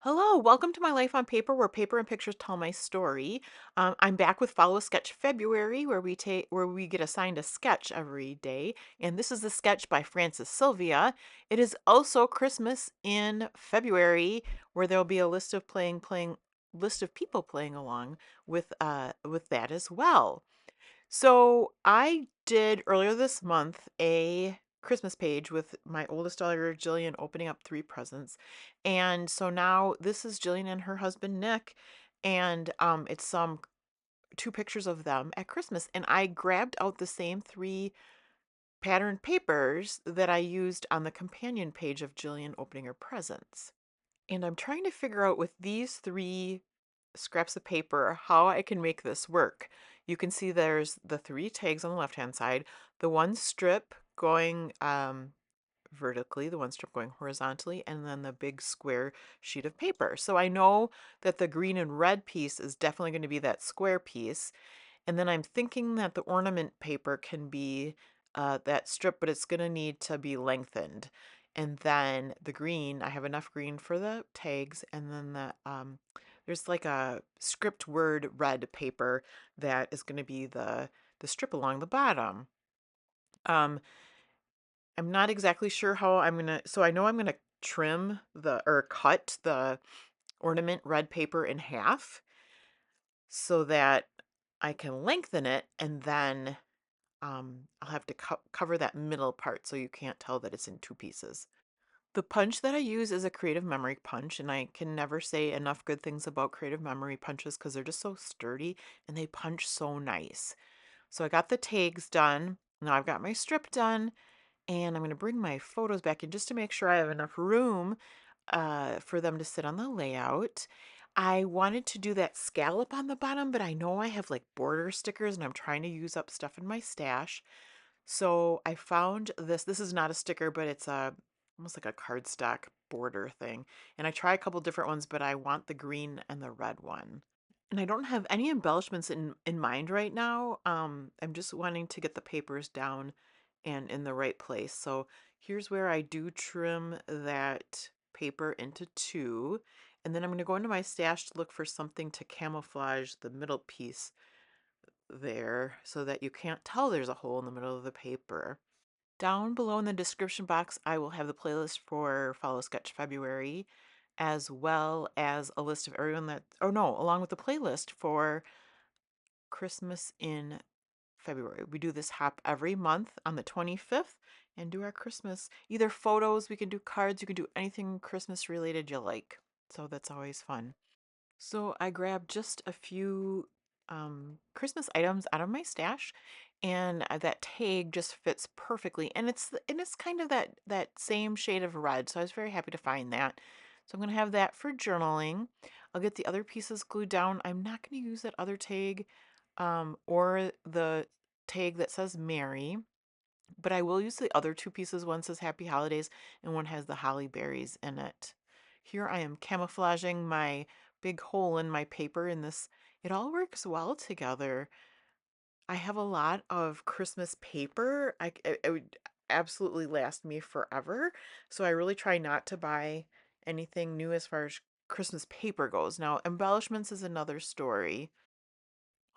Hello, welcome to my life on paper, where paper and pictures tell my story. I'm back with Follow a Sketch February, where we get assigned a sketch every day, and this is the sketch by Francis Sylvia. It is also Christmas in February, where there'll be a list of people playing along with that as well. So I did earlier this month a Christmas page with my oldest daughter, Jillian, opening up three presents. And so now this is Jillian and her husband, Nick. And it's two pictures of them at Christmas. And I grabbed out the same three patterned papers that I used on the companion page of Jillian opening her presents. And I'm trying to figure out with these three scraps of paper how I can make this work. You can see there's the three tags on the left hand side, the one strip going vertically, the one strip going horizontally, and then the big square sheet of paper. So I know that the green and red piece is definitely going to be that square piece. And then I'm thinking that the ornament paper can be that strip, but it's going to need to be lengthened. And then the green, I have enough green for the tags, and then there's like a script word red paper that is going to be the strip along the bottom. Um, I'm not exactly sure how I'm gonna. So I know I'm gonna trim the or cut the ornament red paper in half so that I can lengthen it, and then I'll have to cover that middle part so you can't tell that it's in two pieces. The punch that I use is a creative memory punch, and I can never say enough good things about creative memory punches because they're just so sturdy and they punch so nice. So I got the tags done. Now I've got my strip done, and I'm going to bring my photos back in just to make sure I have enough room for them to sit on the layout. I wanted to do that scallop on the bottom, but I know I have like border stickers and I'm trying to use up stuff in my stash. So I found this. This is not a sticker, but it's a almost like a cardstock border thing. And I try a couple different ones, but I want the green and the red one. And I don't have any embellishments in mind right now. I'm just wanting to get the papers down and in the right place. So here's where I do trim that paper into two. And then I'm going to go into my stash to look for something to camouflage the middle piece there so that you can't tell there's a hole in the middle of the paper. Down below in the description box, I will have the playlist for Follow Sketch February, as well as a list of everyone that, oh no, along with the playlist for Christmas in February. We do this hop every month on the 25th and do our Christmas, either photos, we can do cards, you can do anything Christmas related you like. So that's always fun. So I grabbed just a few Christmas items out of my stash, and that tag just fits perfectly. And it's kind of that same shade of red, so I was very happy to find that. So I'm gonna have that for journaling. I'll get the other pieces glued down. I'm not gonna use that other tag, or the tag that says Merry, but I will use the other two pieces. One says Happy Holidays and one has the holly berries in it. Here I am camouflaging my big hole in my paper in this. It all works well together. I have a lot of Christmas paper. It would absolutely last me forever. So I really try not to buy anything new as far as Christmas paper goes. Now, embellishments is another story.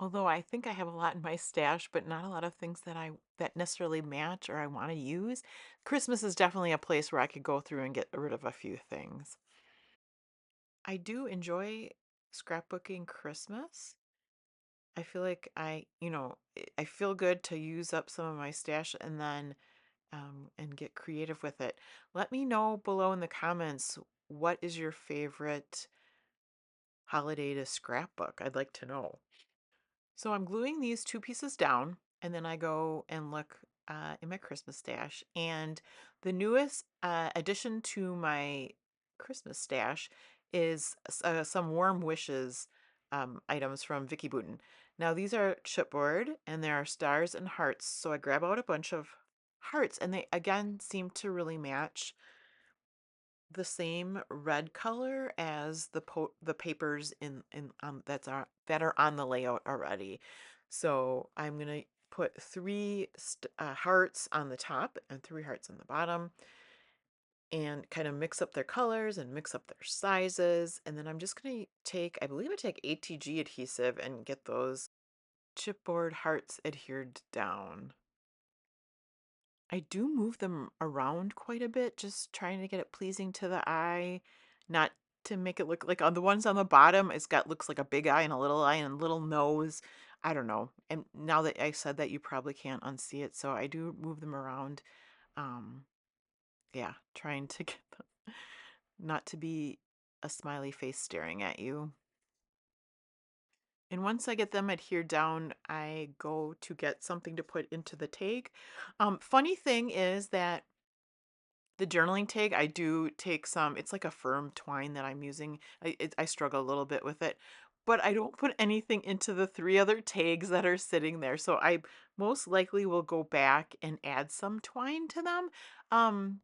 Although I think I have a lot in my stash, but not a lot of things that necessarily match or I want to use. Christmas is definitely a place where I could go through and get rid of a few things. I do enjoy scrapbooking Christmas. I feel like I feel good to use up some of my stash and get creative with it. Let me know below in the comments, what is your favorite holiday to scrapbook? I'd like to know. So I'm gluing these two pieces down, and then I go and look in my Christmas stash. And the newest addition to my Christmas stash is some Warm Wishes items from Vicky Booten. Now these are chipboard, and there are stars and hearts. So I grab out a bunch of hearts, and they again seem to really match the same red color as the papers in that are on the layout already. So I'm gonna put three hearts on the top and three hearts on the bottom. and kind of mix up their colors and mix up their sizes. And then I'm just going to take, I believe I take ATG adhesive and get those chipboard hearts adhered down. I do move them around quite a bit, just trying to get it pleasing to the eye, not to make it look like on the ones on the bottom, it's got looks like a big eye and a little eye and a little nose. I don't know. And now that I said that, you probably can't unsee it, so I do move them around. Um, yeah, trying to get them not to be a smiley face staring at you. And once I get them adhered down, I go to get something to put into the tag. Funny thing is that the journaling tag, I do take some, it's like a firm twine that I'm using. I struggle a little bit with it, but I don't put anything into the three other tags that are sitting there. So I most likely will go back and add some twine to them. Um,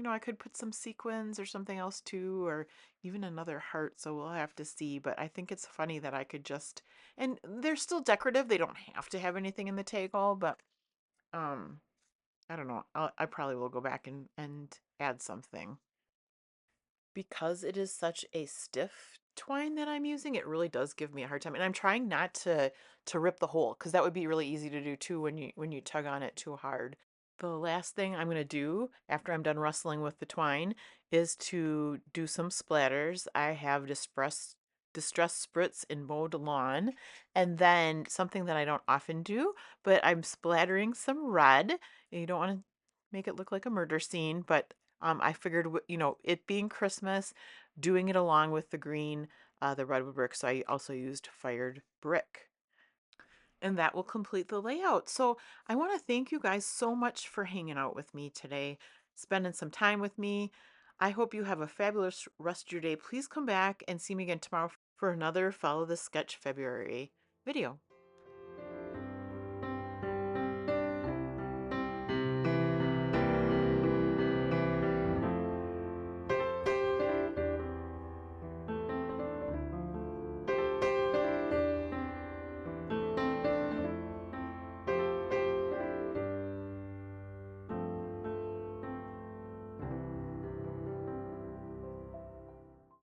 I could put some sequins or something else too, or even another heart. So we'll have to see. But I think it's funny that I could just, and they're still decorative. They don't have to have anything in the tag all, but um, I don't know. I probably will go back and add something. Because it is such a stiff twine that I'm using, it really does give me a hard time. And I'm trying not to rip the hole because that would be really easy to do too when you tug on it too hard. The last thing I'm going to do after I'm done rustling with the twine is to do some splatters. I have distress spritz in mowed lawn, and then something that I don't often do, but I'm splattering some red. You don't want to make it look like a murder scene, but I figured, it being Christmas, doing it along with the green, the redwood brick, so I also used fired brick. And that will complete the layout. So I want to thank you guys so much for hanging out with me today, spending some time with me. I hope you have a fabulous rest of your day. Please come back and see me again tomorrow for another Follow the Sketch February video.